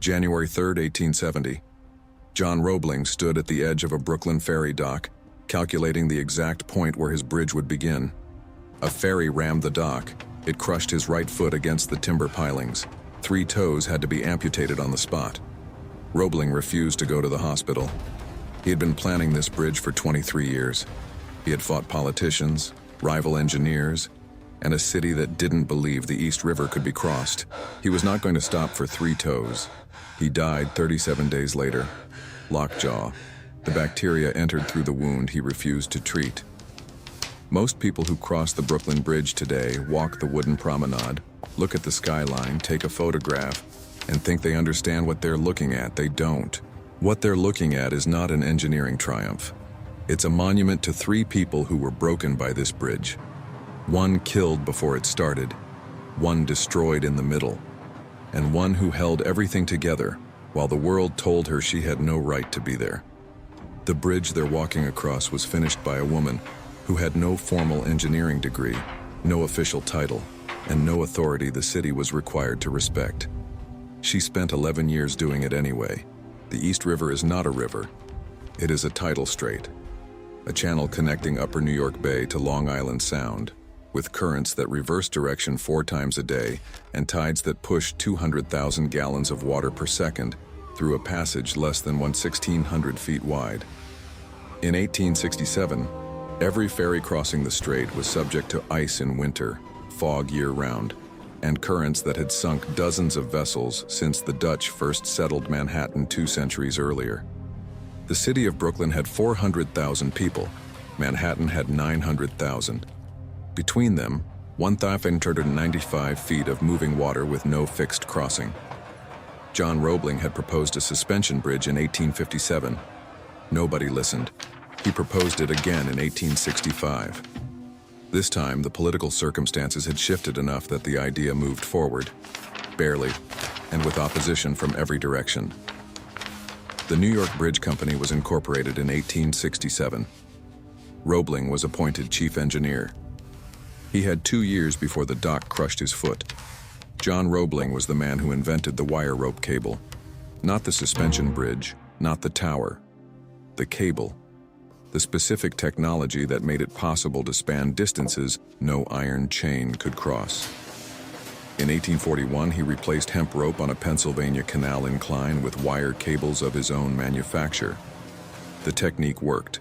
January 3, 1870. John Roebling stood at the edge of a Brooklyn ferry dock, calculating the exact point where his bridge would begin. A ferry rammed the dock. It crushed his right foot against the timber pilings. 3 toes had to be amputated on the spot. Roebling refused to go to the hospital. He had been planning this bridge for 23 years. He had fought politicians, rival engineers, and a city that didn't believe the East River could be crossed. He was not going to stop for 3 toes. He died 37 days later. Lockjaw. The bacteria entered through the wound he refused to treat. Most people who cross the Brooklyn Bridge today walk the wooden promenade, look at the skyline, take a photograph, and think they understand what they're looking at. They don't. What they're looking at is not an engineering triumph. It's a monument to 3 people who were broken by this bridge. 1 killed before it started, 1 destroyed in the middle, and 1 who held everything together while the world told her she had no right to be there. The bridge they're walking across was finished by a woman who had no formal engineering degree, no official title, and no authority the city was required to respect. She spent 11 years doing it anyway. The East River is not a river. It is a tidal strait, a channel connecting Upper New York Bay to Long Island Sound, with currents that reverse direction 4 times a day and tides that push 200,000 gallons of water per second through a passage less than 1,600 feet wide. In 1867, every ferry crossing the strait was subject to ice in winter, fog year-round, and currents that had sunk dozens of vessels since the Dutch first settled Manhattan 2 centuries earlier. The city of Brooklyn had 400,000 people. Manhattan had 900,000. Between them, 1,595 feet of moving water with no fixed crossing. John Roebling had proposed a suspension bridge in 1857. Nobody listened. He proposed it again in 1865. This time, the political circumstances had shifted enough that the idea moved forward, barely, and with opposition from every direction. The New York Bridge Company was incorporated in 1867. Roebling was appointed chief engineer. He had 2 years before the dock crushed his foot. John Roebling was the man who invented the wire rope cable. Not the suspension bridge, not the tower. The cable. The specific technology that made it possible to span distances no iron chain could cross. In 1841, he replaced hemp rope on a Pennsylvania canal incline with wire cables of his own manufacture. The technique worked.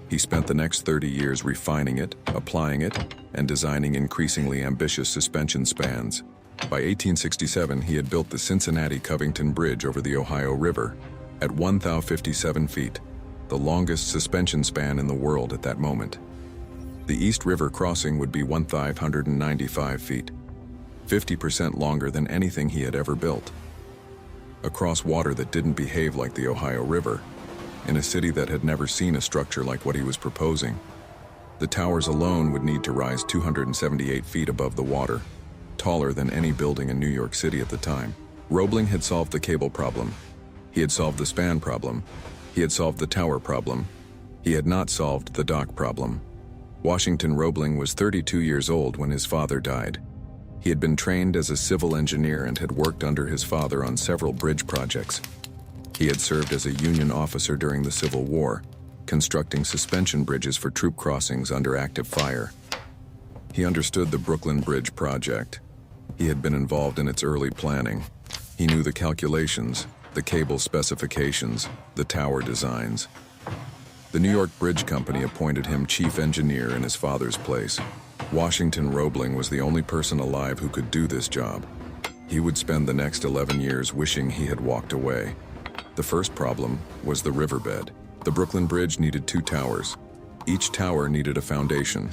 He spent the next 30 years refining it, applying it, and designing increasingly ambitious suspension spans. By 1867, he had built the Cincinnati-Covington Bridge over the Ohio River at 1,057 feet, the longest suspension span in the world at that moment. The East River crossing would be 1,595 feet, 50% longer than anything he had ever built. Across water that didn't behave like the Ohio River, in a city that had never seen a structure like what he was proposing. The towers alone would need to rise 278 feet above the water, taller than any building in New York City at the time. Roebling had solved the cable problem. He had solved the span problem. He had solved the tower problem. He had not solved the dock problem. Washington Roebling was 32 years old when his father died. He had been trained as a civil engineer and had worked under his father on several bridge projects. He had served as a Union officer during the Civil War, constructing suspension bridges for troop crossings under active fire. He understood the Brooklyn Bridge project. He had been involved in its early planning. He knew the calculations, the cable specifications, the tower designs. The New York Bridge Company appointed him chief engineer in his father's place. Washington Roebling was the only person alive who could do this job. He would spend the next 11 years wishing he had walked away. The first problem was the riverbed. The Brooklyn Bridge needed 2 towers. Each tower needed a foundation.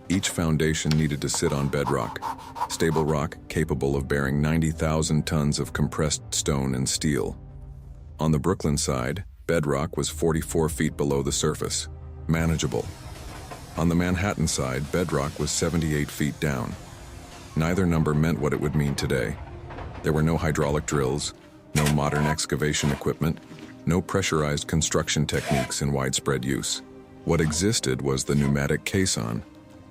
Each foundation needed to sit on bedrock, stable rock capable of bearing 90,000 tons of compressed stone and steel. On the Brooklyn side, bedrock was 44 feet below the surface, manageable. On the Manhattan side, bedrock was 78 feet down. Neither number meant what it would mean today. There were no hydraulic drills, no modern excavation equipment, no pressurized construction techniques in widespread use. What existed was the pneumatic caisson,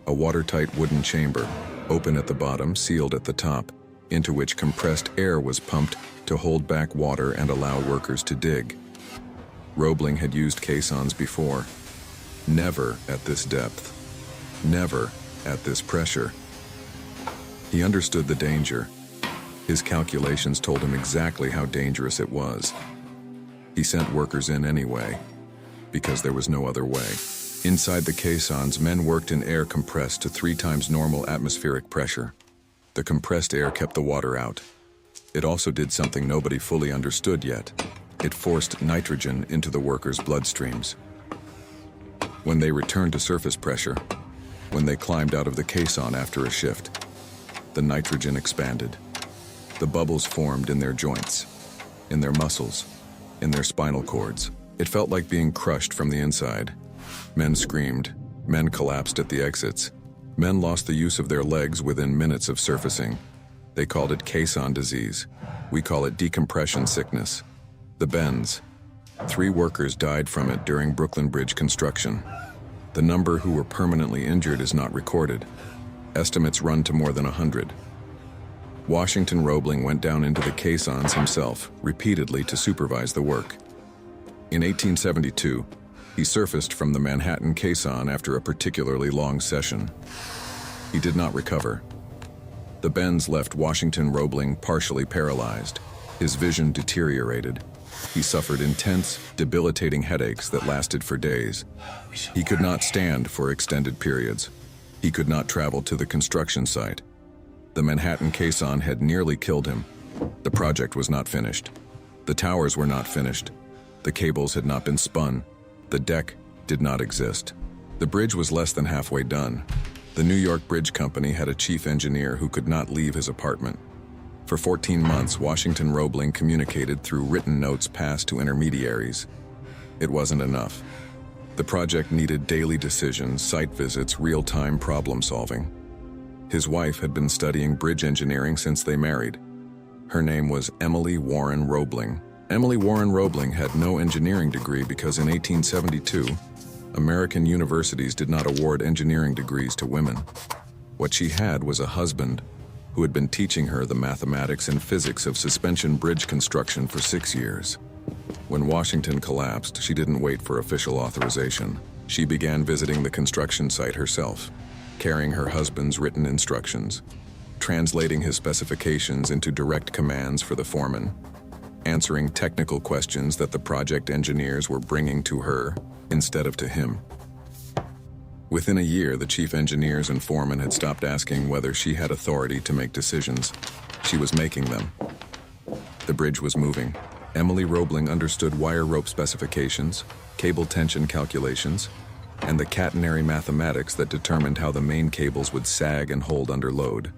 a watertight wooden chamber, open at the bottom, sealed at the top. into which compressed air was pumped to hold back water and allow workers to dig. Roebling had used caissons before. Never at this depth. Never at this pressure. He understood the danger. His calculations told him exactly how dangerous it was. He sent workers in anyway, because there was no other way. Inside the caissons, men worked in air compressed to 3 times normal atmospheric pressure. The compressed air kept the water out. It also did something nobody fully understood yet. It forced nitrogen into the workers' bloodstreams. When they returned to surface pressure, when they climbed out of the caisson after a shift, the nitrogen expanded. The bubbles formed in their joints, in their muscles, in their spinal cords. It felt like being crushed from the inside. Men screamed. Men collapsed at the exits. Men lost the use of their legs within minutes of surfacing. They called it caisson disease. We call it decompression sickness. The bends. 3 workers died from it during Brooklyn Bridge construction. The number who were permanently injured is not recorded. Estimates run to more than 100. Washington Roebling went down into the caissons himself, repeatedly to supervise the work. In 1872, he surfaced from the Manhattan caisson after a particularly long session. He did not recover. The bends left Washington Roebling partially paralyzed. His vision deteriorated. He suffered intense, debilitating headaches that lasted for days. He could not stand for extended periods. He could not travel to the construction site. The Manhattan caisson had nearly killed him. The project was not finished. The towers were not finished. The cables had not been spun. The deck did not exist. The bridge was less than halfway done. The New York Bridge Company had a chief engineer who could not leave his apartment. For 14 months, Washington Roebling communicated through written notes passed to intermediaries. It wasn't enough. The project needed daily decisions, site visits, real-time problem solving. His wife had been studying bridge engineering since they married. Her name was Emily Warren Roebling. Emily Warren Roebling had no engineering degree because in 1872, American universities did not award engineering degrees to women. What she had was a husband who had been teaching her the mathematics and physics of suspension bridge construction for 6 years. When Washington collapsed, she didn't wait for official authorization. She began visiting the construction site herself, carrying her husband's written instructions, translating his specifications into direct commands for the foreman, answering technical questions that the project engineers were bringing to her instead of to him. Within a year, the chief engineers and foreman had stopped asking whether she had authority to make decisions. She was making them. The bridge was moving. Emily Roebling understood wire rope specifications, cable tension calculations, and the catenary mathematics that determined how the main cables would sag and hold under load.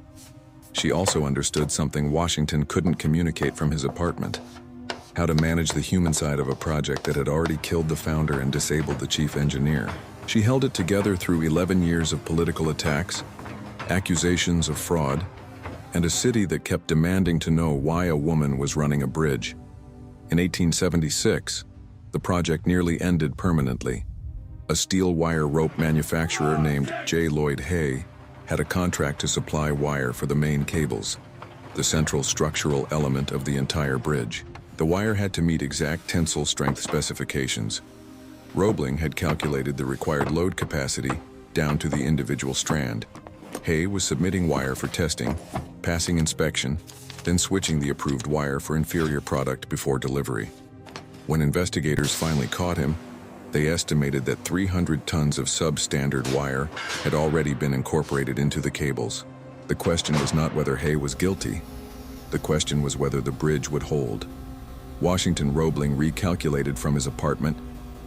She also understood something Washington couldn't communicate from his apartment: how to manage the human side of a project that had already killed the founder and disabled the chief engineer. She held it together through 11 years of political attacks, accusations of fraud, and a city that kept demanding to know why a woman was running a bridge. In 1876, the project nearly ended permanently. A steel wire rope manufacturer named J. Lloyd Hay had a contract to supply wire for the main cables, the central structural element of the entire bridge. The wire had to meet exact tensile strength specifications. Roebling had calculated the required load capacity down to the individual strand. Hay was submitting wire for testing, passing inspection, then switching the approved wire for inferior product before delivery. When investigators finally caught him, they estimated that 300 tons of substandard wire had already been incorporated into the cables. The question was not whether Hay was guilty. The question was whether the bridge would hold. Washington Roebling recalculated from his apartment.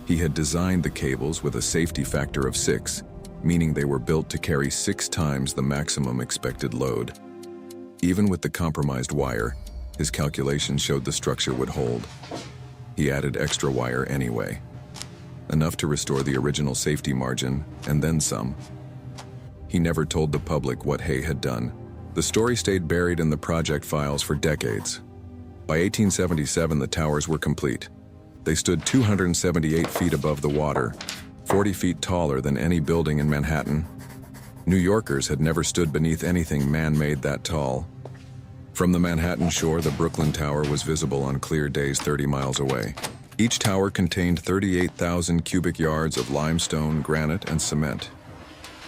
He had designed the cables with a safety factor of 6, meaning they were built to carry 6 times the maximum expected load. Even with the compromised wire, his calculations showed the structure would hold. He added extra wire anyway, enough to restore the original safety margin, and then some. He never told the public what Hay had done. The story stayed buried in the project files for decades. By 1877, the towers were complete. They stood 278 feet above the water, 40 feet taller than any building in Manhattan. New Yorkers had never stood beneath anything man-made that tall. From the Manhattan shore, the Brooklyn Tower was visible on clear days 30 miles away. Each tower contained 38,000 cubic yards of limestone, granite, and cement.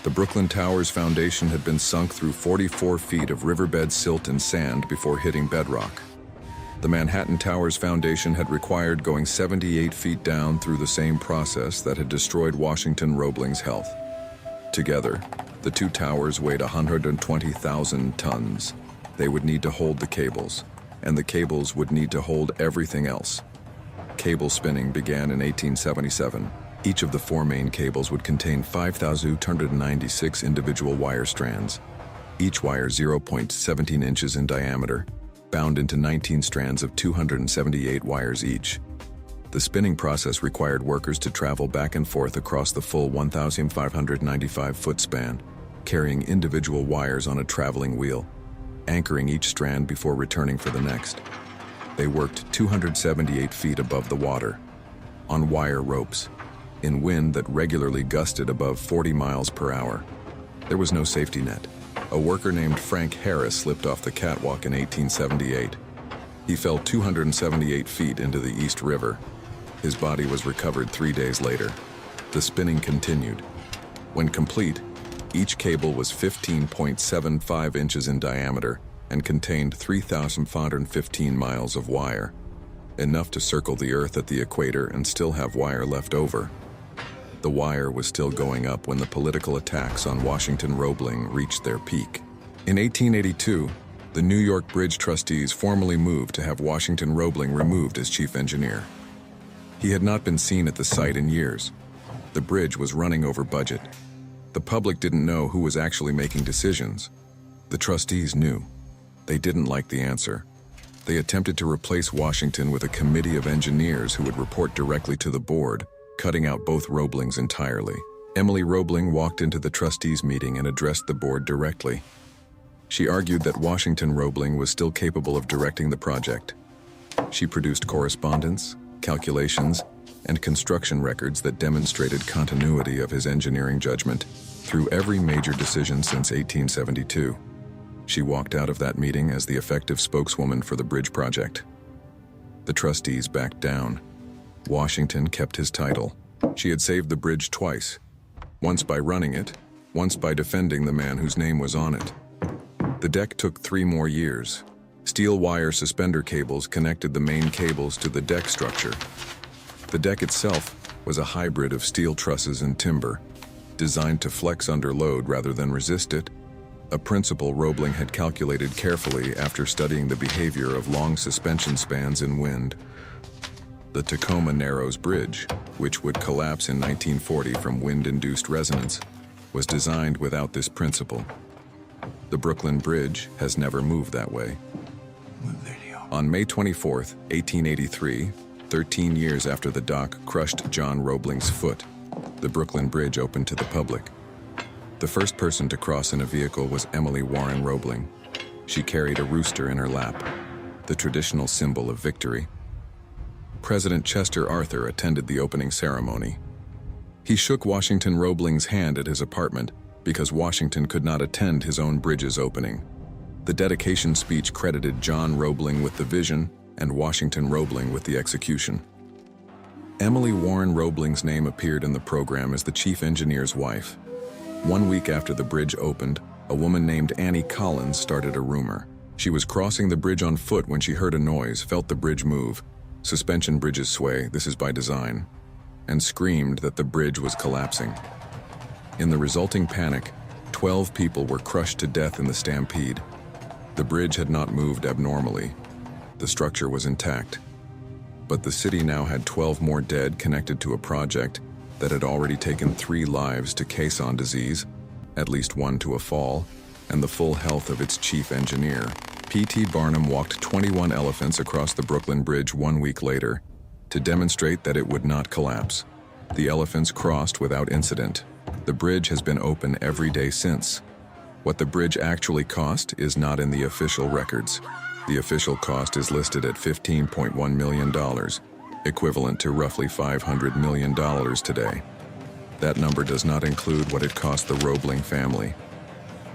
The Brooklyn Tower's foundation had been sunk through 44 feet of riverbed silt and sand before hitting bedrock. The Manhattan Tower's foundation had required going 78 feet down through the same process that had destroyed Washington Roebling's health. Together, the two towers weighed 120,000 tons. They would need to hold the cables, and the cables would need to hold everything else. Cable spinning began in 1877. Each of the four main cables would contain 5,296 individual wire strands, each wire 0.17 inches in diameter, bound into 19 strands of 278 wires each. The spinning process required workers to travel back and forth across the full 1,595-foot span, carrying individual wires on a traveling wheel, anchoring each strand before returning for the next. They worked 278 feet above the water, on wire ropes, in wind that regularly gusted above 40 miles per hour. There was no safety net. A worker named Frank Harris slipped off the catwalk in 1878. He fell 278 feet into the East River. His body was recovered 3 days later. The spinning continued. When complete, each cable was 15.75 inches in diameter and contained 3,515 miles of wire, enough to circle the Earth at the equator and still have wire left over. The wire was still going up when the political attacks on Washington Roebling reached their peak. In 1882, the New York Bridge trustees formally moved to have Washington Roebling removed as chief engineer. He had not been seen at the site in years. The bridge was running over budget. The public didn't know who was actually making decisions. The trustees knew. They didn't like the answer. They attempted to replace Washington with a committee of engineers who would report directly to the board, cutting out both Roeblings entirely. Emily Roebling walked into the trustees' meeting and addressed the board directly. She argued that Washington Roebling was still capable of directing the project. She produced correspondence, calculations, and construction records that demonstrated continuity of his engineering judgment through every major decision since 1872. She walked out of that meeting as the effective spokeswoman for the bridge project. The trustees backed down. Washington kept his title. She had saved the bridge twice, once by running it, once by defending the man whose name was on it. The deck took 3 more years. Steel wire suspender cables connected the main cables to the deck structure. The deck itself was a hybrid of steel trusses and timber, designed to flex under load rather than resist it, a principle Roebling had calculated carefully after studying the behavior of long suspension spans in wind. The Tacoma Narrows Bridge, which would collapse in 1940 from wind-induced resonance, was designed without this principle. The Brooklyn Bridge has never moved that way. On May 24, 1883, 13 years after the dock crushed John Roebling's foot, the Brooklyn Bridge opened to the public. The first person to cross in a vehicle was Emily Warren Roebling. She carried a rooster in her lap, the traditional symbol of victory. President Chester Arthur attended the opening ceremony. He shook Washington Roebling's hand at his apartment because Washington could not attend his own bridge's opening. The dedication speech credited John Roebling with the vision and Washington Roebling with the execution. Emily Warren Roebling's name appeared in the program as the chief engineer's wife. 1 week after the bridge opened, a woman named Annie Collins started a rumor. She was crossing the bridge on foot when she heard a noise, felt the bridge move. Suspension bridges sway, this is by design, and screamed that the bridge was collapsing. In the resulting panic, 12 people were crushed to death in the stampede. The bridge had not moved abnormally. The structure was intact. But the city now had 12 more dead connected to a project that had already taken 3 lives to caisson disease, at least 1 to a fall, and the full health of its chief engineer. P.T. Barnum walked 21 elephants across the Brooklyn Bridge 1 week later to demonstrate that it would not collapse. The elephants crossed without incident. The bridge has been open every day since. What the bridge actually cost is not in the official records. The official cost is listed at $15.1 million, equivalent to roughly $500 million today. That number does not include what it cost the Roebling family.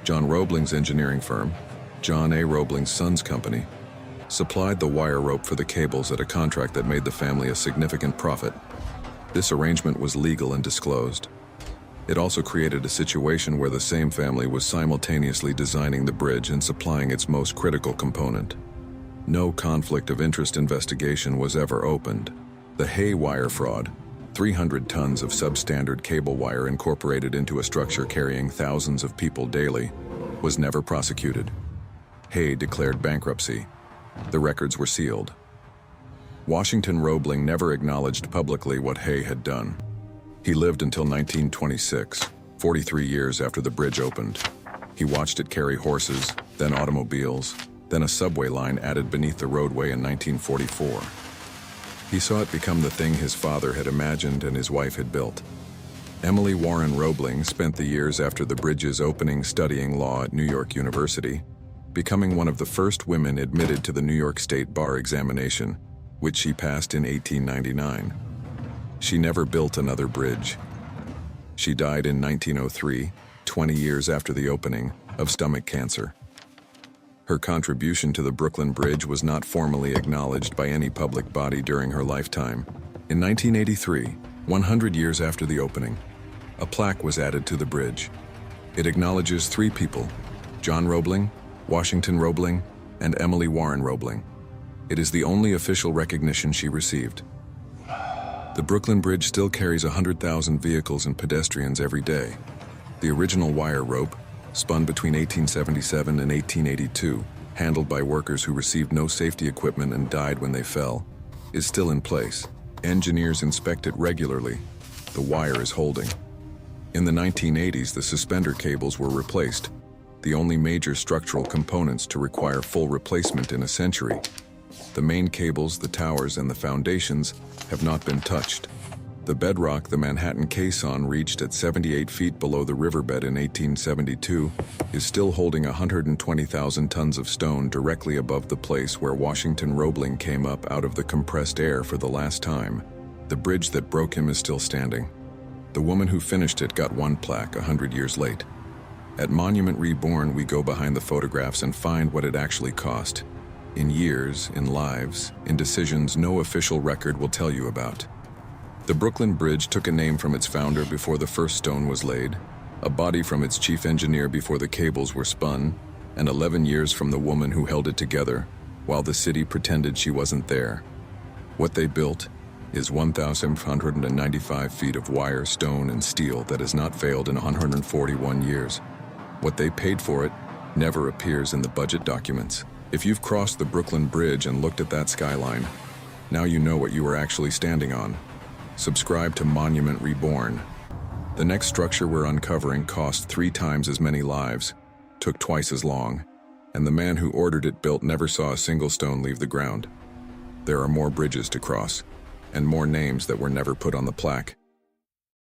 John Roebling's engineering firm, John A. Roebling's son's company, supplied the wire rope for the cables at a contract that made the family a significant profit. This arrangement was legal and disclosed. It also created a situation where the same family was simultaneously designing the bridge and supplying its most critical component. No conflict of interest investigation was ever opened. The Hay wire fraud, 300 tons of substandard cable wire incorporated into a structure carrying thousands of people daily, was never prosecuted. Hay declared bankruptcy. The records were sealed. Washington Roebling never acknowledged publicly what Hay had done. He lived until 1926, 43 years after the bridge opened. He watched it carry horses, then automobiles, then a subway line added beneath the roadway in 1944. He saw it become the thing his father had imagined and his wife had built. Emily Warren Roebling spent the years after the bridge's opening studying law at New York University, becoming one of the first women admitted to the New York State Bar examination, which she passed in 1899. She never built another bridge. She died in 1903, 20 years after the opening, of stomach cancer. Her contribution to the Brooklyn Bridge was not formally acknowledged by any public body during her lifetime. In 1983, 100 years after the opening, a plaque was added to the bridge. It acknowledges 3 people: John Roebling, Washington Roebling, and Emily Warren Roebling. It is the only official recognition she received. The Brooklyn Bridge still carries 100,000 vehicles and pedestrians every day. The original wire rope, spun between 1877 and 1882, handled by workers who received no safety equipment and died when they fell, is still in place. Engineers inspect it regularly. The wire is holding. In the 1980s, the suspender cables were replaced, the only major structural components to require full replacement in a century. The main cables, the towers, and the foundations have not been touched. The bedrock the Manhattan caisson reached at 78 feet below the riverbed in 1872 is still holding 120,000 tons of stone directly above the place where Washington Roebling came up out of the compressed air for the last time. The bridge that broke him is still standing. The woman who finished it got one plaque 100 years late. At Monument Reborn, we go behind the photographs and find what it actually cost. In years, in lives, in decisions no official record will tell you about. The Brooklyn Bridge took a name from its founder before the first stone was laid, a body from its chief engineer before the cables were spun, and 11 years from the woman who held it together, while the city pretended she wasn't there. What they built is 1,595 feet of wire, stone, and steel that has not failed in 141 years. What they paid for it never appears in the budget documents. If you've crossed the Brooklyn Bridge and looked at that skyline, now you know what you are actually standing on. Subscribe to Monument Reborn. The next structure we're uncovering cost 3 times as many lives, took twice as long, and the man who ordered it built never saw a single stone leave the ground. There are more bridges to cross, and more names that were never put on the plaque.